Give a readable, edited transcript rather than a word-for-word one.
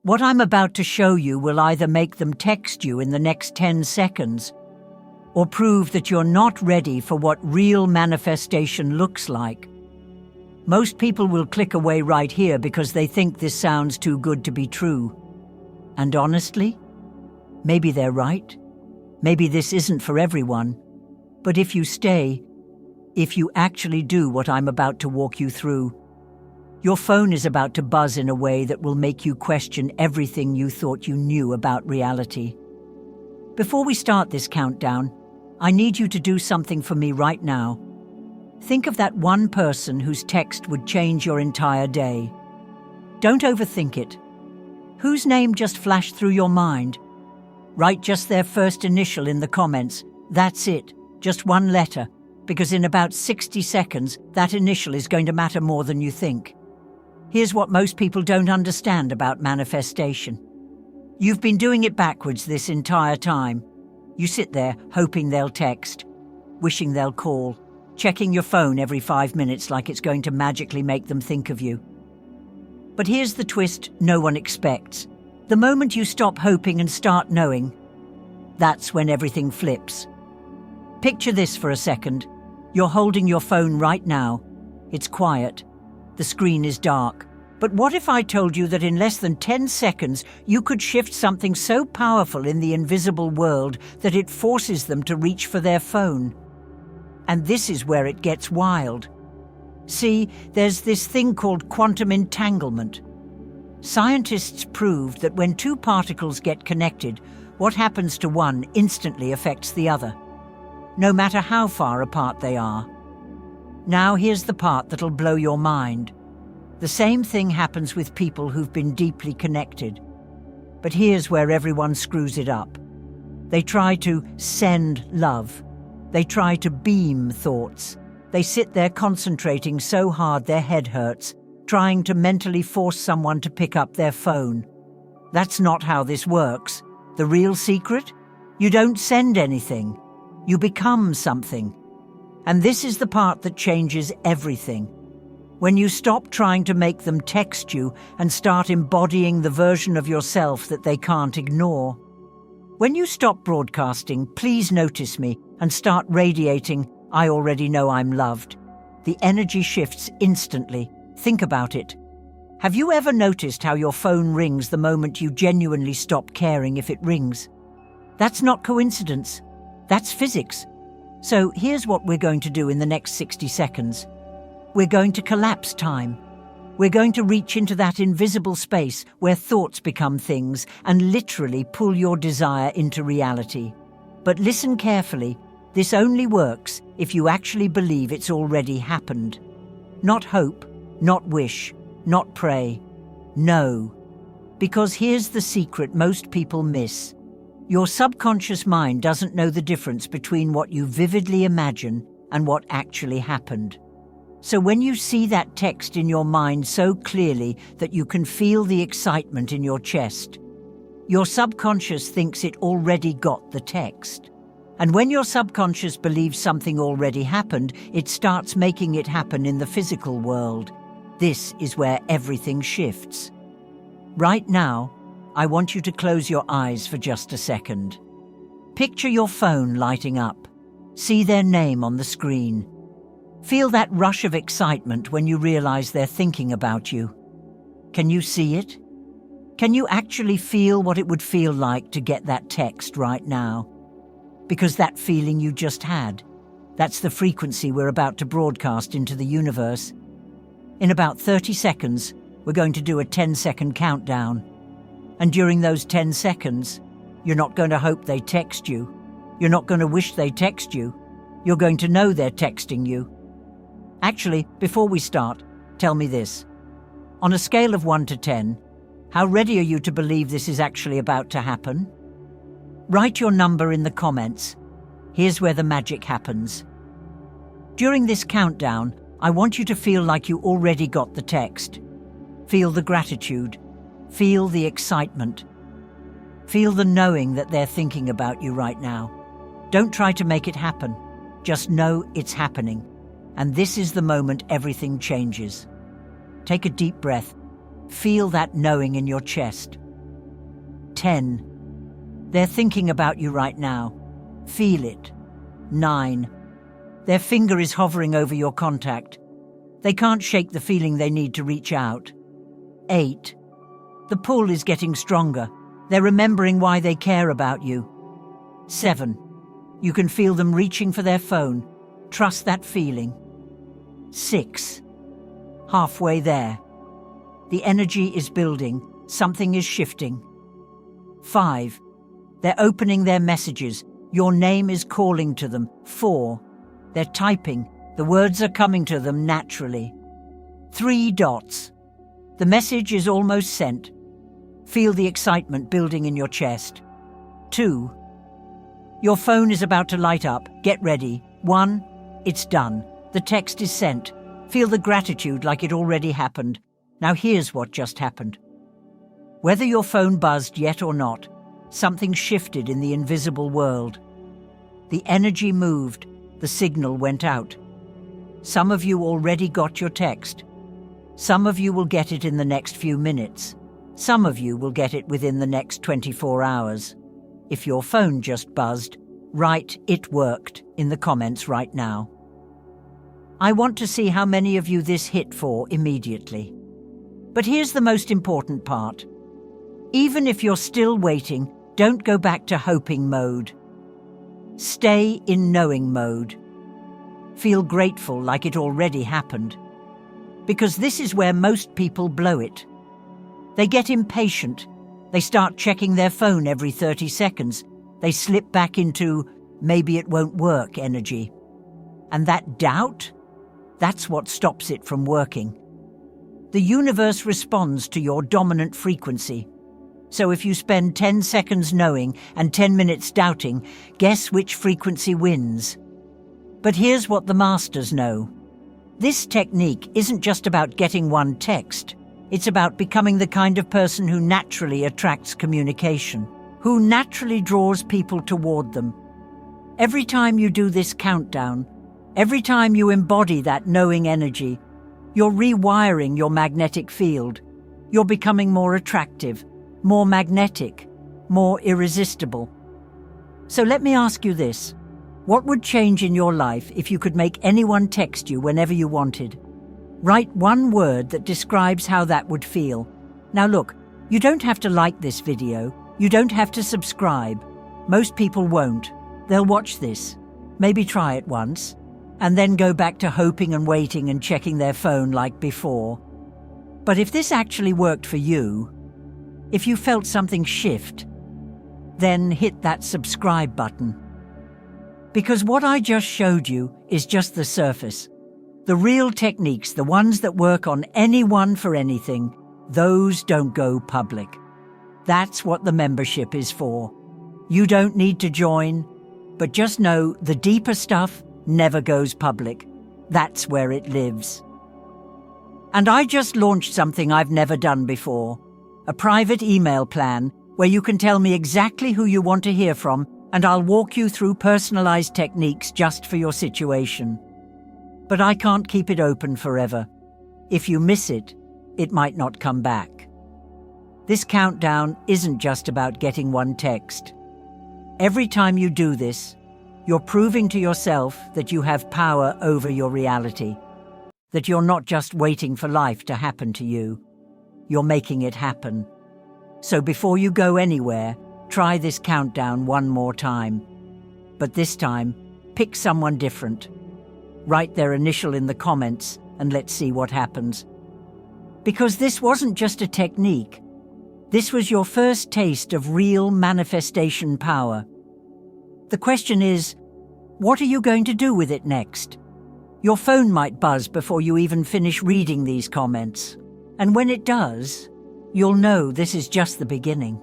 What I'm about to show you will either make them text you in the next 10 seconds or prove that you're not ready for what real manifestation looks like. Most people will click away right here because they think this sounds too good to be true. And honestly, maybe they're right. Maybe this isn't for everyone. But if you stay, if you actually do what I'm about to walk you through, your phone is about to buzz in a way that will make you question everything you thought you knew about reality. Before we start this countdown, I need you to do something for me right now. Think of that one person whose text would change your entire day. Don't overthink it. Whose name just flashed through your mind? Write just their first initial in the comments. That's it, just one letter, because in about 60 seconds, that initial is going to matter more than you think. Here's what most people don't understand about manifestation. You've been doing it backwards this entire time. You sit there hoping they'll text, wishing they'll call, checking your phone every 5 minutes like it's going to magically make them think of you. But here's the twist no one expects. The moment you stop hoping and start knowing, that's when everything flips. Picture this for a second. You're holding your phone right now. It's quiet. The screen is dark. But what if I told you that in less than 10 seconds you could shift something so powerful in the invisible world that it forces them to reach for their phone? And this is where it gets wild. See, there's this thing called quantum entanglement. Scientists proved that when two particles get connected, what happens to one instantly affects the other, no matter how far apart they are. Now here's the part that'll blow your mind. The same thing happens with people who've been deeply connected. But here's where everyone screws it up. They try to send love. They try to beam thoughts. They sit there concentrating so hard their head hurts, trying to mentally force someone to pick up their phone. That's not how this works. The real secret? You don't send anything. You become something. And this is the part that changes everything. When you stop trying to make them text you and start embodying the version of yourself that they can't ignore. When you stop broadcasting, please notice me and start radiating, I already know I'm loved. The energy shifts instantly. Think about it. Have you ever noticed how your phone rings the moment you genuinely stop caring if it rings? That's not coincidence. That's physics. So here's what we're going to do in the next 60 seconds. We're going to collapse time. We're going to reach into that invisible space where thoughts become things and literally pull your desire into reality. But listen carefully. This only works if you actually believe it's already happened. Not hope, not wish, not pray. No. Because here's the secret most people miss. Your subconscious mind doesn't know the difference between what you vividly imagine and what actually happened. So when you see that text in your mind so clearly that you can feel the excitement in your chest, your subconscious thinks it already got the text. And when your subconscious believes something already happened, it starts making it happen in the physical world. This is where everything shifts. Right now, I want you to close your eyes for just a second. Picture your phone lighting up. See their name on the screen. Feel that rush of excitement when you realize they're thinking about you. Can you see it? Can you actually feel what it would feel like to get that text right now? Because that feeling you just had, that's the frequency we're about to broadcast into the universe. In about 30 seconds, we're going to do a 10-second countdown. And during those 10 seconds, you're not going to hope they text you. You're not going to wish they text you. You're going to know they're texting you. Actually, before we start, tell me this. On a scale of 1 to 10, how ready are you to believe this is actually about to happen? Write your number in the comments. Here's where the magic happens. During this countdown, I want you to feel like you already got the text. Feel the gratitude. Feel the excitement. Feel the knowing that they're thinking about you right now. Don't try to make it happen. Just know it's happening. And this is the moment everything changes. Take a deep breath. Feel that knowing in your chest. 10. They're thinking about you right now. Feel it. 9. Their finger is hovering over your contact. They can't shake the feeling they need to reach out. 8. The pull is getting stronger. They're remembering why they care about you. 7. You can feel them reaching for their phone. Trust that feeling. 6. Halfway there. The energy is building. Something is shifting. 5. They're opening their messages. Your name is calling to them. 4. They're typing. The words are coming to them naturally. 3 dots. The message is almost sent. Feel the excitement building in your chest. 2. Your phone is about to light up. Get ready. 1. It's done. The text is sent. Feel the gratitude like it already happened. Now here's what just happened. Whether your phone buzzed yet or not, something shifted in the invisible world. The energy moved. The signal went out. Some of you already got your text. Some of you will get it in the next few minutes. Some of you will get it within the next 24 hours. If your phone just buzzed, write "it worked" in the comments right now. I want to see how many of you this hit for immediately. But here's the most important part. Even if you're still waiting, don't go back to hoping mode. Stay in knowing mode. Feel grateful like it already happened. Because this is where most people blow it. They get impatient. They start checking their phone every 30 seconds. They slip back into maybe it won't work energy. And that doubt, that's what stops it from working. The universe responds to your dominant frequency. So if you spend 10 seconds knowing and 10 minutes doubting, guess which frequency wins? But here's what the masters know. This technique isn't just about getting one text. It's about becoming the kind of person who naturally attracts communication, who naturally draws people toward them. Every time you do this countdown, every time you embody that knowing energy, you're rewiring your magnetic field. You're becoming more attractive, more magnetic, more irresistible. So let me ask you this. What would change in your life if you could make anyone text you whenever you wanted? Write one word that describes how that would feel. Now look, you don't have to like this video. You don't have to subscribe. Most people won't. They'll watch this, maybe try it once, and then go back to hoping and waiting and checking their phone like before. But if this actually worked for you, if you felt something shift, then hit that subscribe button. Because what I just showed you is just the surface. The real techniques, the ones that work on anyone for anything, those don't go public. That's what the membership is for. You don't need to join, but just know the deeper stuff never goes public. That's where it lives. And I just launched something I've never done before. A private email plan where you can tell me exactly who you want to hear from, and I'll walk you through personalized techniques just for your situation. But I can't keep it open forever. If you miss it, it might not come back. This countdown isn't just about getting one text. Every time you do this, you're proving to yourself that you have power over your reality, that you're not just waiting for life to happen to you. You're making it happen. So before you go anywhere, try this countdown one more time. But this time, pick someone different. Write their initial in the comments and let's see what happens. Because this wasn't just a technique. This was your first taste of real manifestation power. The question is, what are you going to do with it next? Your phone might buzz before you even finish reading these comments. And when it does, you'll know this is just the beginning.